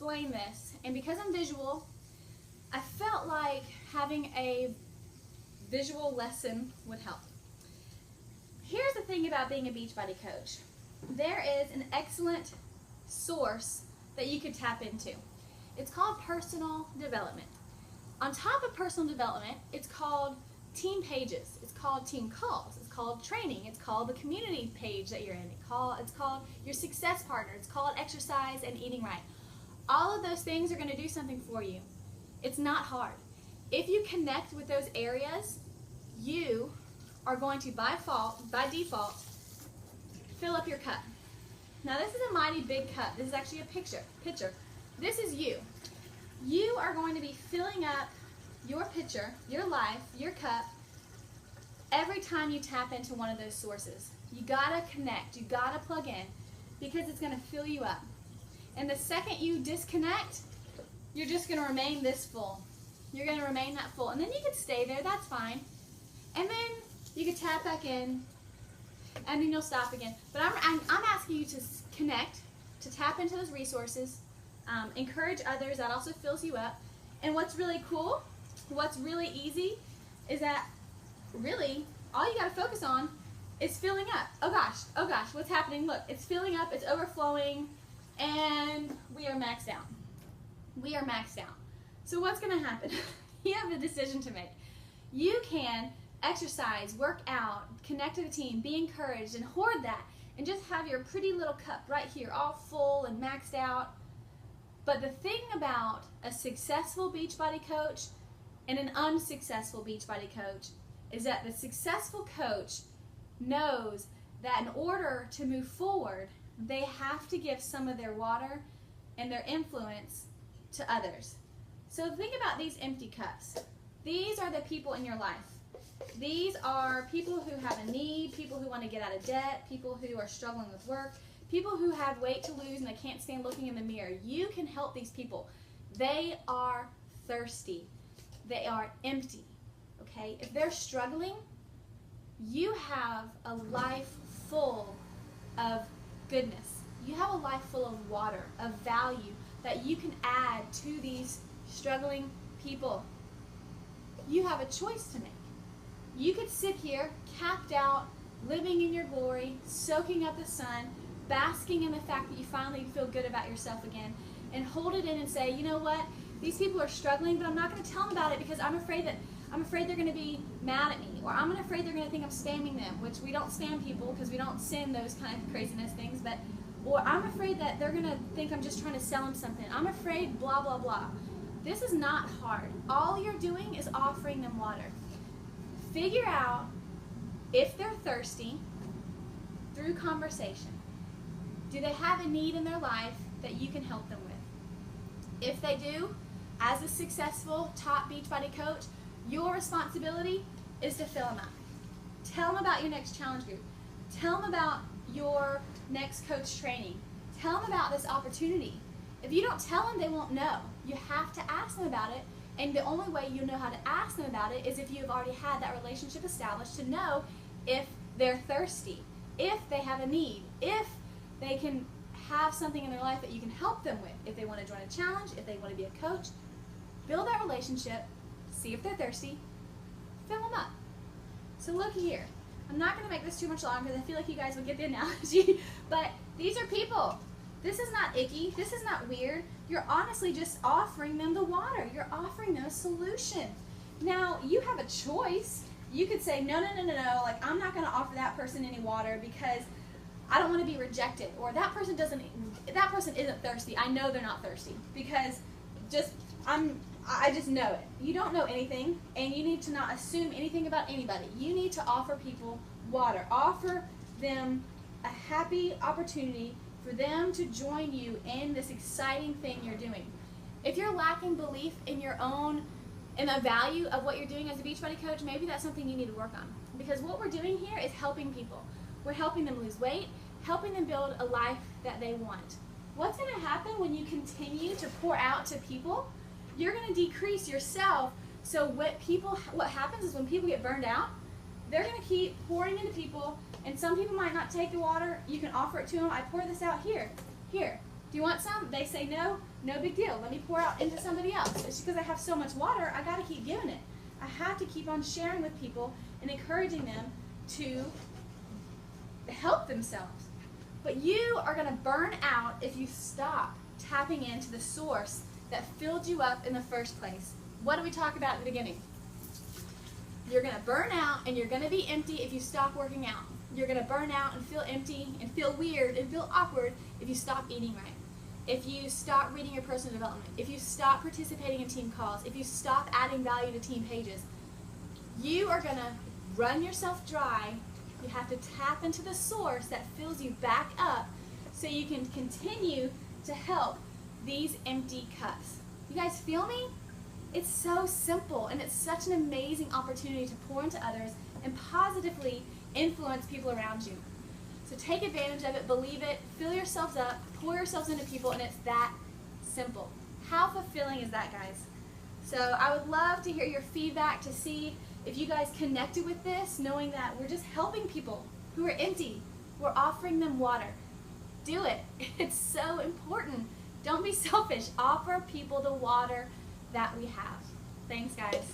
explain this, and because I'm visual, I felt like having a visual lesson would help. Here's the thing about being a Beachbody coach. There is an excellent source that you could tap into. It's called personal development. On top of personal development, it's called team pages. It's called team calls. It's called training. It's called the community page that you're in. It's called your success partner. It's called exercise and eating right. All of those things are going to do something for you. It's not hard. If you connect with those areas, you are going to, by default, fill up your cup. Now this is a mighty big cup. This is actually a picture. This is you. You are going to be filling up your pitcher, your life, your cup, every time you tap into one of those sources. You gotta connect, you gotta plug in, because it's gonna fill you up. And the second you disconnect, you're just gonna remain this full. You're gonna remain that full. And then you could stay there, that's fine. And then you could tap back in, and then you'll stop again. But I'm asking you to connect, to tap into those resources, encourage others. That also fills you up. And what's really cool, what's really easy, is that really all you got to focus on is filling up. Oh gosh, what's happening? Look, it's filling up, it's overflowing, and we are maxed out. We are maxed out. So what's going to happen? You have a decision to make. You can exercise, work out, connect to the team, be encouraged, and hoard that, and just have your pretty little cup right here, all full and maxed out. But the thing about a successful Beachbody coach and an unsuccessful Beachbody coach is that the successful coach knows that in order to move forward, they have to give some of their water and their influence to others. So think about these empty cups. These are the people in your life. These are people who have a need, people who want to get out of debt, people who are struggling with work, people who have weight to lose and they can't stand looking in the mirror. You can help these people. They are thirsty. They are empty. Okay? If they're struggling, you have a life full of goodness. You have a life full of water, of value that you can add to these struggling people. You have a choice to make. You could sit here, capped out, living in your glory, soaking up the sun, basking in the fact that you finally feel good about yourself again, and hold it in and say, you know what, these people are struggling, but I'm not going to tell them about it because I'm afraid they're going to be mad at me, or I'm afraid they're going to think I'm spamming them, which we don't spam people because we don't send those kind of craziness things, or I'm afraid that they're going to think I'm just trying to sell them something. I'm afraid blah, blah, blah. This is not hard. All you're doing is offering them water. Figure out if they're thirsty through conversation. Do they have a need in their life that you can help them with? If they do, as a successful top Beachbody coach, your responsibility is to fill them up. Tell them about your next challenge group. Tell them about your next coach training. Tell them about this opportunity. If you don't tell them, they won't know. You have to ask them about it, and the only way you know how to ask them about it is if you've already had that relationship established to know if they're thirsty, if they have a need, if they can have something in their life that you can help them with, if they want to join a challenge, if they want to be a coach. Build that relationship, see if they're thirsty, fill them up. So look here. I'm not going to make this too much longer because I feel like you guys will get the analogy, but these are people. This is not icky. This is not weird. You're honestly just offering them the water. You're offering them a solution. Now, you have a choice. You could say, no, like I'm not going to offer that person any water because I don't want to be rejected, or that person isn't thirsty. I know they're not thirsty because I just know it. You don't know anything, and you need to not assume anything about anybody. You need to offer people water. Offer them a happy opportunity for them to join you in this exciting thing you're doing. If you're lacking belief in the value of what you're doing as a Beachbody coach, maybe that's something you need to work on. Because what we're doing here is helping people. We're helping them lose weight, helping them build a life that they want. What's going to happen when you continue to pour out to people? You're going to decrease yourself. So what happens is when people get burned out, they're going to keep pouring into people, and some people might not take the water. You can offer it to them. I pour this out here. Do you want some? They say no, no big deal. Let me pour out into somebody else. It's just because I have so much water, I got to keep giving it. I have to keep on sharing with people and encouraging them to help themselves. But you are going to burn out if you stop tapping into the source that filled you up in the first place. What did we talk about at the beginning? You're going to burn out and you're going to be empty if you stop working out. You're going to burn out and feel empty and feel weird and feel awkward if you stop eating right. If you stop reading your personal development, if you stop participating in team calls, if you stop adding value to team pages, you are going to run yourself dry. You have to tap into the source that fills you back up so you can continue to help these empty cups. You guys feel me? It's so simple, and it's such an amazing opportunity to pour into others and positively influence people around you. So take advantage of it, believe it, fill yourselves up, pour yourselves into people, and it's that simple. How fulfilling is that, guys? So I would love to hear your feedback to see if you guys connected with this, knowing that we're just helping people who are empty. We're offering them water. Do it. It's so important. Don't be selfish. Offer people the water that we have. Thanks, guys.